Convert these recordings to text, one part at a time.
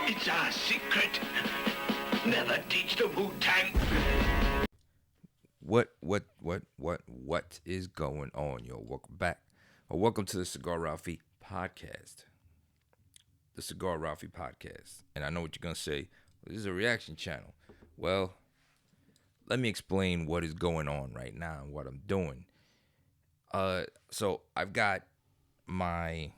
It's our secret. Never teach the Wu-Tang. What is going on, yo? Welcome back. Or welcome to the Cigar Ralphy podcast. The Cigar Ralphy podcast. And I know what you're going to say. This is a reaction channel. Well, let me explain what is going on right now and what I'm doing. So I've got my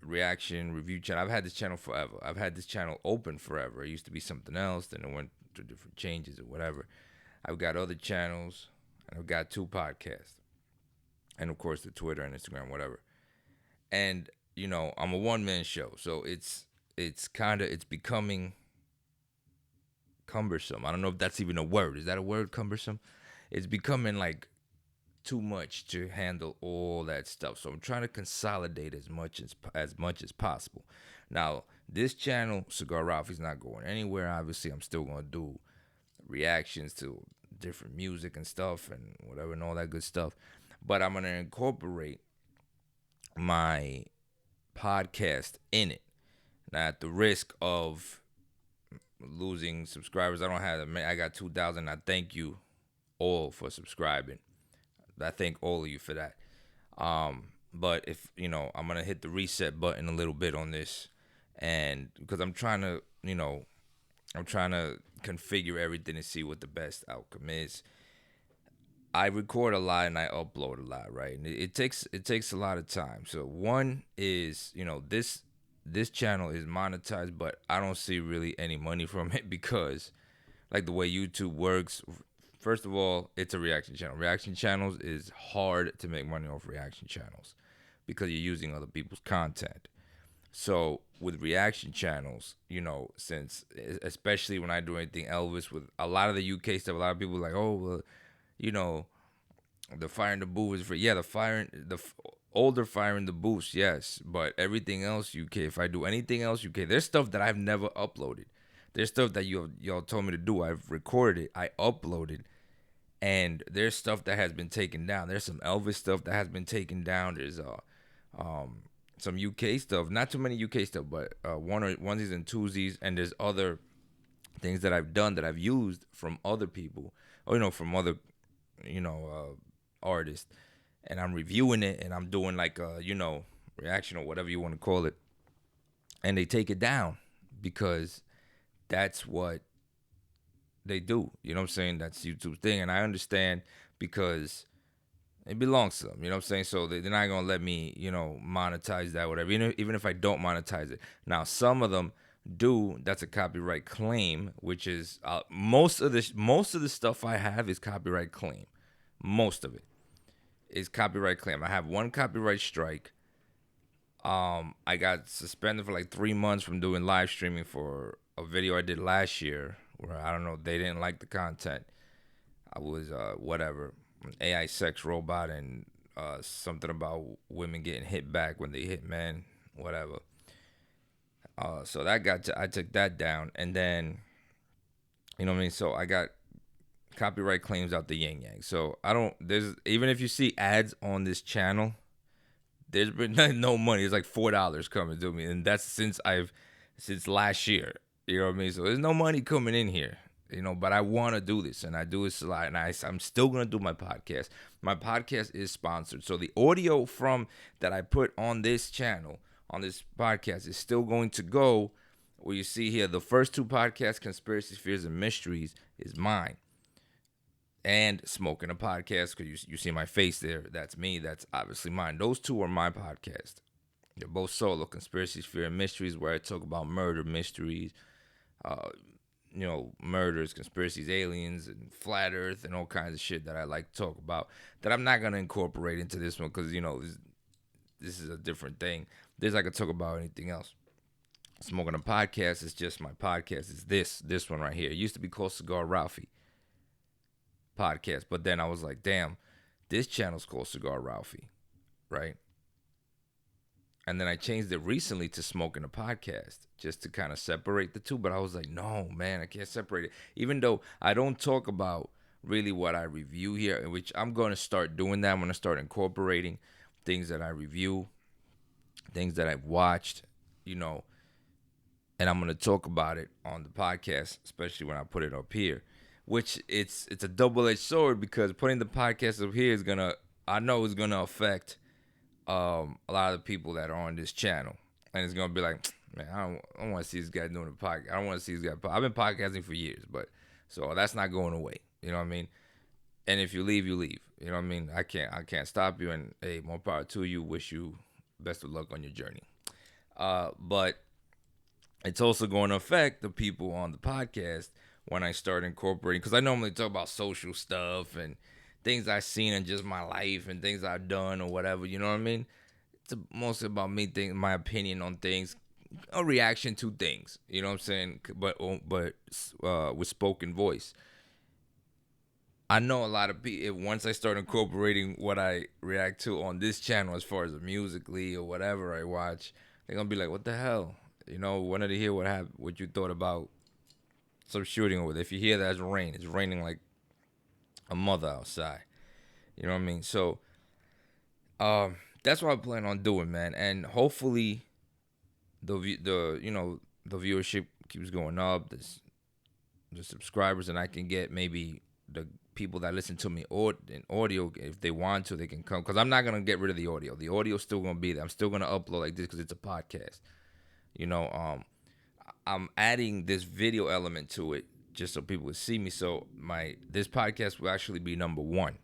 reaction review channel. I've had this channel forever. I've had this channel open forever. It used to be something else, then it went through different changes or whatever. I've got other channels, and I've got 2 podcasts, and of course the Twitter and Instagram, whatever. And I'm a one-man show, so it's becoming cumbersome. I don't know if that's even a word. Is that a word, cumbersome? It's becoming like too much to handle all that stuff. So I'm trying to consolidate as much as possible. Now, this channel, Cigar Ralphy's not going anywhere. Obviously, I'm still gonna do reactions to different music and stuff and whatever and all that good stuff. But I'm gonna incorporate my podcast in it. Now, at the risk of losing subscribers, I got 2,000. I thank you all for subscribing. I thank all of you for that. But if I'm gonna hit the reset button a little bit on this, and because I'm trying to configure everything to see what the best outcome is. I record a lot and I upload a lot, right? And it takes a lot of time. So one is, this channel is monetized, but I don't see really any money from it because, like the way YouTube works, first of all, it's a reaction channel. Reaction channels is hard to make money off reaction channels because you're using other people's content. So with reaction channels, since especially when I do anything ELVIS with a lot of the UK stuff, a lot of people are like, oh, well, the fire in the booth is free. Yeah, older fire in the booths, yes, but everything else UK. If I do anything else UK, there's stuff that I've never uploaded. There's stuff that y'all told me to do. I've recorded it. I uploaded. And there's stuff that has been taken down. There's some ELVIS stuff that has been taken down. There's some UK stuff. Not too many UK stuff, but onesies and twosies. And there's other things that I've done that I've used from other people. Or, from other, artists. And I'm reviewing it and I'm doing like a, reaction or whatever you want to call it. And they take it down because that's what they do. You know what I'm saying? That's YouTube's thing. And I understand because it belongs to them. You know what I'm saying? So they're not going to let me, monetize that, whatever. Even if I don't monetize it. Now, some of them do. That's a copyright claim, which is most of the stuff I have is copyright claim. Most of it is copyright claim. I have one copyright strike. I got suspended for like 3 months from doing live streaming for a video I did last year where I don't know, they didn't like the content. I was whatever, an AI sex robot and something about women getting hit back when they hit men, whatever. So I took that down, and then you know what I mean. So I got copyright claims out the yin yang. So even if you see ads on this channel, there's been no money. It's like $4 coming to me, and that's since last year. You know what I mean? So there's no money coming in here. But I want to do this, and I do this a lot, and I'm still gonna do my podcast. My podcast is sponsored, so the audio from that I put on this channel, on this podcast, is still going to go. Where you see here, the first 2 podcasts, Conspiracy Fears and Mysteries, is mine. And Smoking a Podcast, because you see my face there. That's me. That's obviously mine. Those 2 are my podcast. They're both solo. Conspiracies, Fear, and Mysteries, where I talk about murder, mysteries, murders, conspiracies, aliens, and flat Earth, and all kinds of shit that I like to talk about. That I'm not gonna incorporate into this one because this is a different thing. There's I could talk about anything else. Smoking a Podcast is just my podcast. It's this one right here. It used to be called Cigar Ralphy Podcast, but then I was like, damn, this channel's called Cigar Ralphy, right? And then I changed it recently to Smoking a Podcast just to kind of separate the 2. But I was like, no, man, I can't separate it. Even though I don't talk about really what I review here, which I'm going to start doing that. I'm going to start incorporating things that I review, things that I've watched, and I'm gonna talk about it on the podcast, especially when I put it up here. Which it's a double-edged sword, because putting the podcast up here is gonna, I know it's gonna affect a lot of the people that are on this channel, and it's gonna be like, man, I don't want to see this guy doing a podcast. I don't want to see this guy. I've been podcasting for years, but so that's not going away. You know what I mean? And if you leave, you leave. You know what I mean? I can't stop you. And hey, more power to you. Wish you best of luck on your journey. But it's also going to affect the people on the podcast when I start incorporating, because I normally talk about social stuff and things I've seen in just my life and things I've done or whatever. You know what I mean? It's mostly about me thinking, my opinion on things, a reaction to things. You know what I'm saying? But with spoken voice. I know a lot of people, once I start incorporating what I react to on this channel as far as musically or whatever I watch, they're going to be like, what the hell? You know, wanted to hear what you thought about some shooting over there. If you hear that, it's rain. It's raining like a mother outside. You know what I mean? So that's what I plan on doing, man. And hopefully the viewership keeps going up, the subscribers, and I can get maybe the people that listen to me in audio, if they want to, they can come, because I'm not going to get rid of the audio. The audio's still going to be there. I'm still going to upload like this because it's a podcast. You know, I'm adding this video element to it just so people will see me. So this podcast will actually be number 1.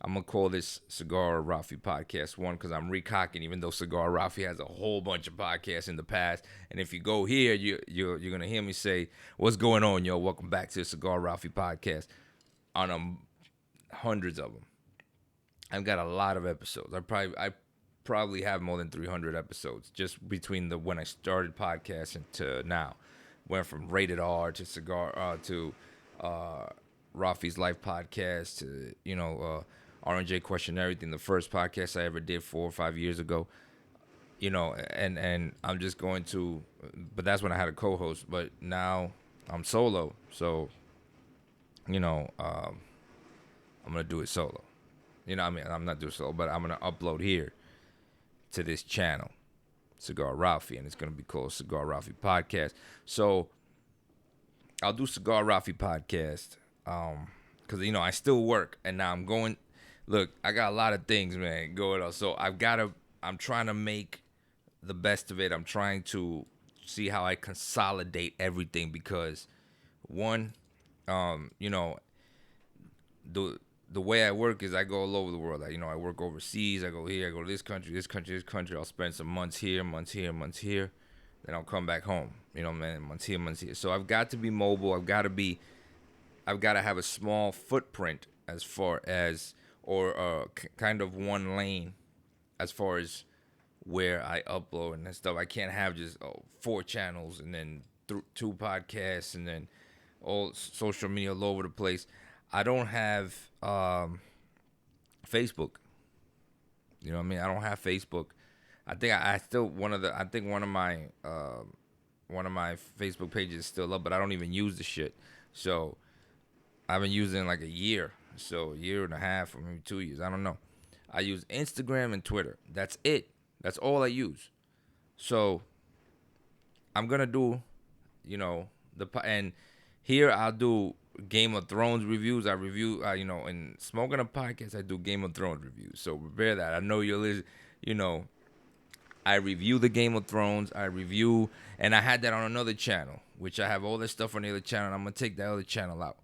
I'm going to call this Cigar Ralphy Podcast 1, because I'm recocking, even though Cigar Ralphy has a whole bunch of podcasts in the past. And if you go here, you're going to hear me say, what's going on, yo? Welcome back to the Cigar Ralphy Podcast. On hundreds of them. I've got a lot of episodes. I probably have more than 300 episodes just between when I started podcasting to now. Went from Rated R to Cigar to Ralphy's Life Podcast to R&J Question Everything, the first podcast I ever did 4 or 5 years ago. You know, and I'm just going to, but that's when I had a co-host. But now I'm solo, so I'm gonna do it solo. You know, I mean, I'm not doing it solo, but I'm gonna upload here to this channel, Cigar Ralphy, and it's gonna be called Cigar Ralphy Podcast. So I'll do Cigar Ralphy Podcast, because I still work, and now I'm going. Look, I got a lot of things, man, going on. So I'm trying to make the best of it. I'm trying to see how I consolidate everything, because one, the way I work is I go all over the world. I work overseas. I go here. I go to this country, this country, this country. I'll spend some months here, months here, months here. Then I'll come back home. Months here, months here. So I've got to be mobile. I've got to have a small footprint as far as, or kind of one lane as far as where I upload and stuff. I can't have just 4 channels and then 2 podcasts and then all social media all over the place. I don't have Facebook. You know what I mean? I don't have Facebook. I think I still one of my Facebook pages is still up, but I don't even use the shit. So I haven't used it in like a year. So a year and a half or maybe 2 years. I don't know. I use Instagram and Twitter. That's it. That's all I use. So I'm gonna do, and here I'll do Game of Thrones reviews. I review, in Smoking a Podcast, I do Game of Thrones reviews. So prepare that. I know you'll listen, I review the Game of Thrones. I review, and I had that on another channel, which I have all this stuff on the other channel. And I'm going to take that other channel out.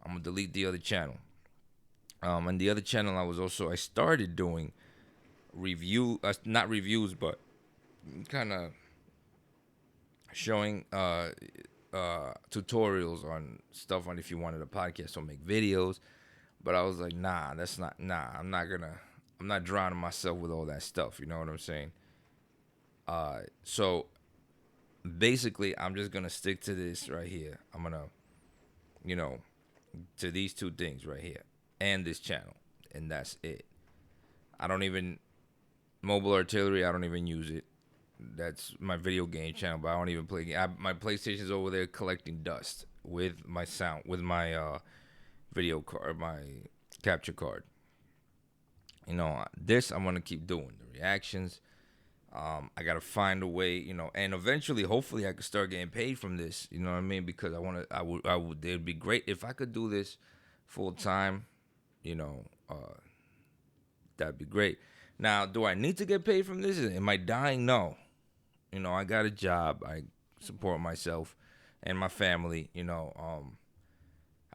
I'm going to delete the other channel. And the other channel I started doing not reviews, but kind of showing tutorials on stuff on if you wanted a podcast or make videos. But I was like, I'm not drowning myself with all that stuff. You know what I'm saying? So basically I'm just going to stick to this right here. I'm going to, to these 2 things right here and this channel. And that's it. Mobile Artillery, I don't even use it. That's my video game channel, but I don't even play. My PlayStation's over there collecting dust with my sound, with my video card, my capture card. This I'm gonna keep doing. The reactions, I gotta find a way, and eventually, hopefully, I could start getting paid from this. You know what I mean? Because I would. It'd be great if I could do this full time. You know, that'd be great. Now, do I need to get paid from this? Am I dying? No. I got a job. I support myself and my family. I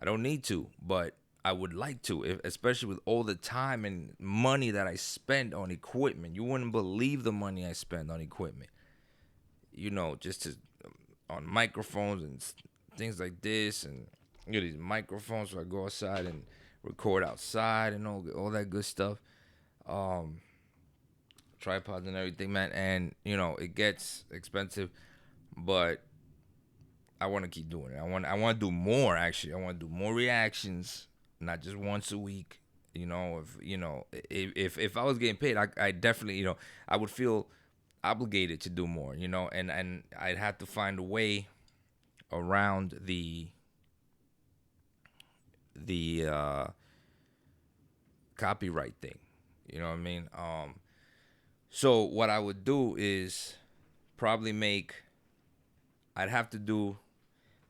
don't need to, but I would like to, especially with all the time and money that I spend on equipment. You wouldn't believe the money I spend on equipment. Just on microphones and things like this, and these microphones so I go outside and record outside and all that good stuff. Tripods and everything, man. And it gets expensive, but I want to keep doing it. I want to do more. Actually, I want to do more reactions, not just once a week. If I was getting paid, I definitely, I would feel obligated to do more. And I'd have to find a way around the copyright thing. You know what I mean? So what I would do is probably I'd have to do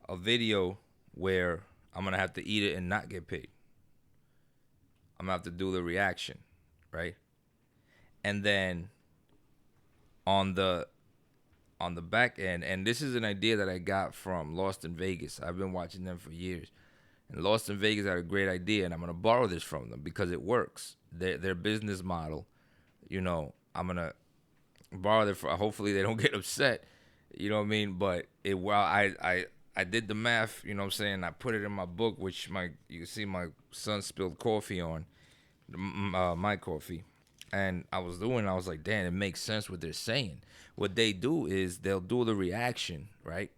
a video where I'm going to have to eat it and not get paid. I'm going to have to do the reaction, right? And then on the back end, and this is an idea that I got from Lost in Vegas. I've been watching them for years. And Lost in Vegas had a great idea, and I'm going to borrow this from them because it works. Their business model, I'm going to borrow it for, hopefully they don't get upset, you know what I mean? But I did the math, you know what I'm saying? I put it in my book, which you can see my son spilled coffee on, my coffee. And I was like, damn, it makes sense what they're saying. What they do is they'll do the reaction, right?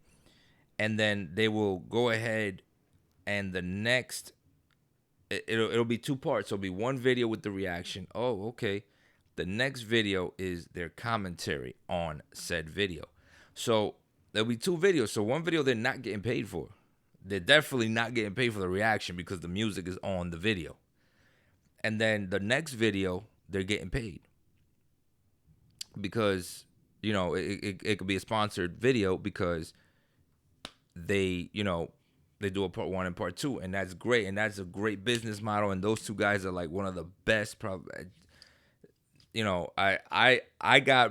And then they will go ahead and the next, it'll be two parts. So it'll be one video with the reaction. Oh, okay. The next video is their commentary on said video. So there'll be two videos. So one video they're not getting paid for. They're definitely not getting paid for the reaction because the music is on the video. And then the next video, they're getting paid. Because, it could be a sponsored video because they do a part one and part two. And that's great. And that's a great business model. And those two guys are like one of the best, probably. I got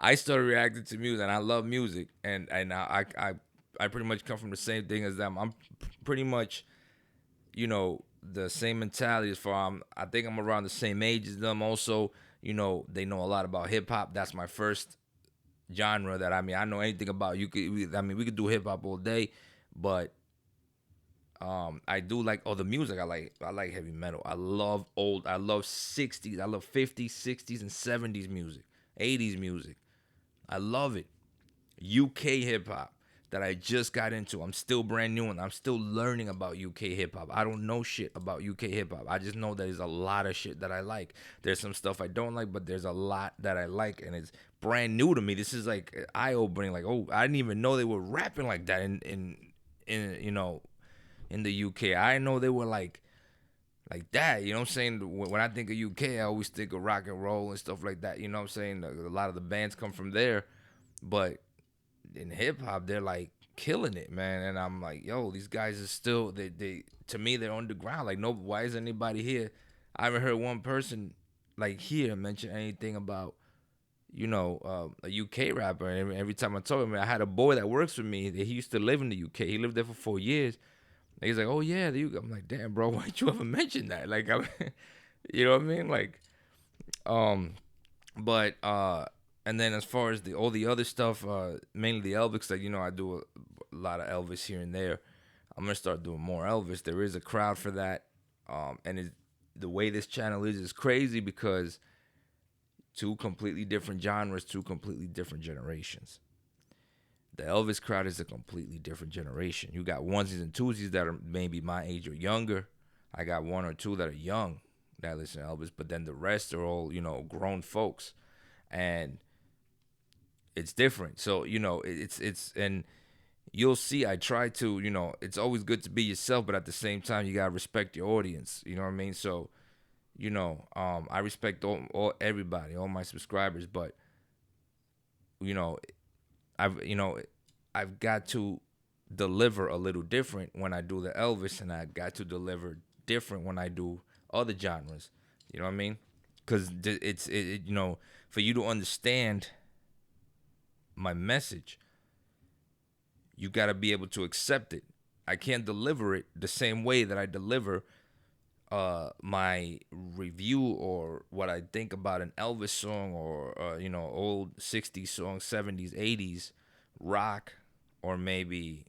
I started reacting to music, and I love music, and I pretty much come from the same thing as them. I'm pretty much, the same mentality as far. I think I'm around the same age as them. Also, they know a lot about hip hop. That's my first genre that I know anything about. We could do hip hop all day, but I do like the music. I like heavy metal. I love 60s. I love 50s, 60s, and 70s music, 80s music. I love it. UK hip hop that I just got into. I'm still brand new and I'm still learning about UK hip hop. I don't know shit about UK hip hop. I just know that there's a lot of shit that I like. There's some stuff I don't like, but there's a lot that I like, and it's brand new to me. This is like eye opening. Like, oh, I didn't even know they were rapping like that in the UK. I know they were like that, you know what I'm saying? When I think of UK, I always think of rock and roll and stuff like that, you know what I'm saying? A lot of the bands come from there, but in hip hop, they're like killing it, man. And I'm like, yo, these guys are still, they to me, they're underground. Like, no, why is anybody here? I haven't heard one person like here mention anything about, a UK rapper. And every time I talk to him, I had a boy that works with me. He used to live in the UK. He lived there for 4 years. And he's like, oh yeah, I'm like, damn, bro, why'd you ever mention that? Like, you know what I mean? Like, but and then as far as all the other stuff, mainly the ELVIS, like, I do a lot of ELVIS here and there. I'm gonna start doing more ELVIS. There is a crowd for that, and the way this channel is crazy because two completely different genres, two completely different generations. The ELVIS crowd is a completely different generation. You got onesies and twosies that are maybe my age or younger. I got one or two that are young that listen to ELVIS, but then the rest are all, grown folks. And it's different. So, it's and you'll see I try to, it's always good to be yourself, but at the same time you gotta respect your audience. You know what I mean? So, I respect everybody, all my subscribers, but you know, I've got to deliver a little different when I do the Elvis, and I got to deliver different when I do other genres. You know what I mean? Because for you to understand my message, you got to be able to accept it. I can't deliver it the same way that I deliver my review or what I think about an Elvis song or old 60s song, 70s, 80s rock, or maybe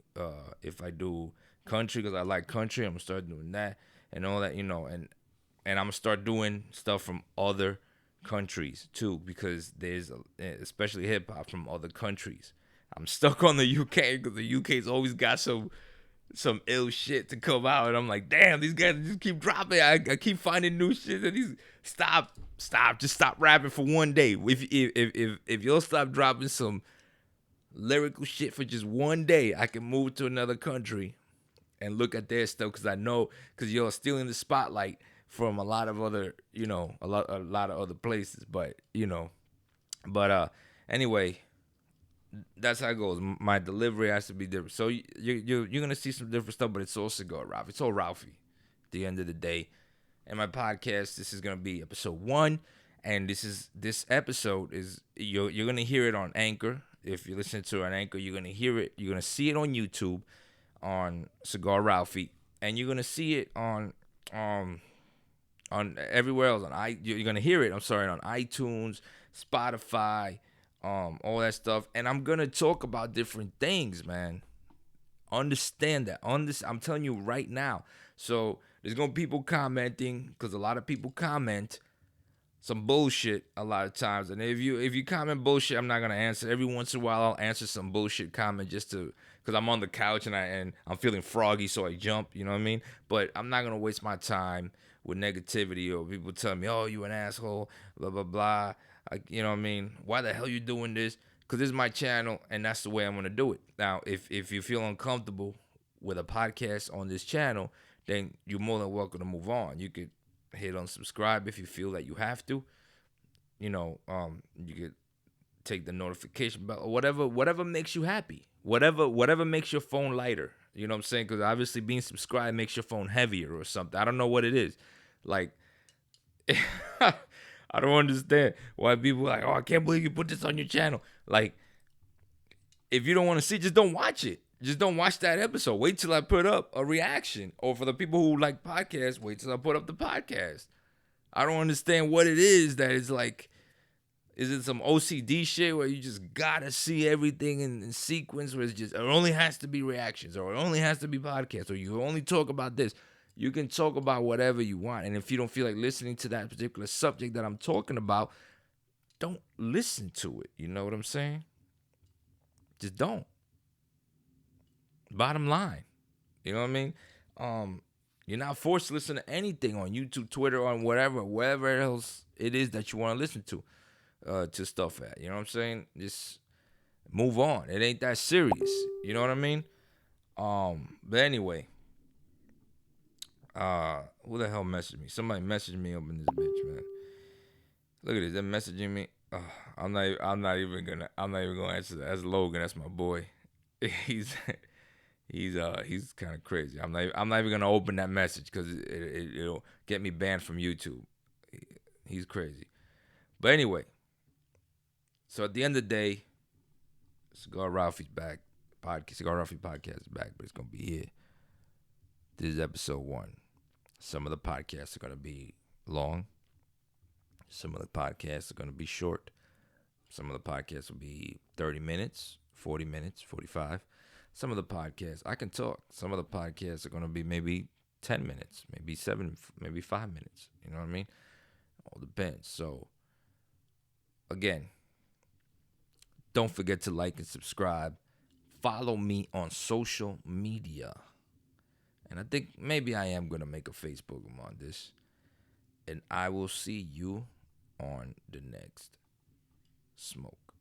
if I do country because I like country, I'm gonna start doing that and all that, and I'm gonna start doing stuff from other countries too, because there's especially hip hop from other countries. I'm stuck on the UK because the UK's always got some ill shit to come out, and I'm like, damn, these guys just keep dropping. I keep finding new shit, and these just stop rapping for one day. If you'll stop dropping some lyrical shit for just one day, I can move to another country and look at their stuff, because I know, because you're stealing the spotlight from a lot of other, a lot of other places. Anyway, that's how it goes. My delivery has to be different. So you're gonna see some different stuff, but it's all Cigar Ralphy. It's all Ralphie. At the end of the day, and my podcast, this is gonna be episode 1, and this episode is you're gonna hear it on Anchor. If you listen to it on Anchor, you're gonna hear it. You're gonna see it on YouTube, on Cigar Ralphie, and you're gonna see it on everywhere else. You're gonna hear it. I'm sorry, on iTunes, Spotify, all that stuff. And I'm gonna talk about different things, man. Understand that. I'm telling you right now. So there's gonna be people commenting, because a lot of people comment some bullshit a lot of times. And if you comment bullshit, I'm not gonna answer. Every once in a while, I'll answer some bullshit comment just to, because I'm on the couch and I'm feeling froggy, so I jump. You know what I mean? But I'm not gonna waste my time with negativity or people telling me, "Oh, you an asshole," blah blah blah. You know what I mean? Why the hell you doing this? Because this is my channel, and that's the way I'm gonna do it. Now, if you feel uncomfortable with a podcast on this channel, then you're more than welcome to move on. You could hit unsubscribe if you feel that you have to. You could take the notification bell or whatever makes you happy. Whatever makes your phone lighter. You know what I'm saying? Because obviously being subscribed makes your phone heavier or something. I don't know what it is. Like, I don't understand why people are like, "Oh, I can't believe you put this on your channel." Like, if you don't want to see, just don't watch it. Just don't watch that episode. Wait till I put up a reaction. Or for the people who like podcasts, wait till I put up the podcast. I don't understand what it is that is like. Is it some OCD shit where you just gotta see everything in sequence, where it only has to be reactions, or it only has to be podcasts, or you only talk about this? You can talk about whatever you want. And if you don't feel like listening to that particular subject that I'm talking about, don't listen to it. You know what I'm saying? Just don't. Bottom line. You know what I mean? You're not forced to listen to anything on YouTube, Twitter, on wherever else it is that you want to listen to stuff at. You know what I'm saying? Just move on. It ain't that serious. You know what I mean? But anyway, who the hell messaged me? Somebody messaged me up in this bitch, man. Look at this. They're messaging me. I'm not even gonna answer that. That's Logan. That's my boy. He's kind of crazy. I'm not even gonna open that message because it'll get me banned from YouTube. He's crazy. But anyway, so at the end of the day, Cigar Ralphie's back. Cigar Ralphie podcast is back, but it's gonna be here. This is episode 1. Some of the podcasts are gonna be long. Some of the podcasts are gonna be short. Some of the podcasts will be 30 minutes, 40 minutes, 45. Some of the podcasts, I can talk. Some of the podcasts are going to be maybe 10 minutes, maybe 7, maybe 5 minutes. You know what I mean? All depends. So, again, don't forget to like and subscribe. Follow me on social media. And I think maybe I am going to make a Facebook on this. And I will see you on the next smoke.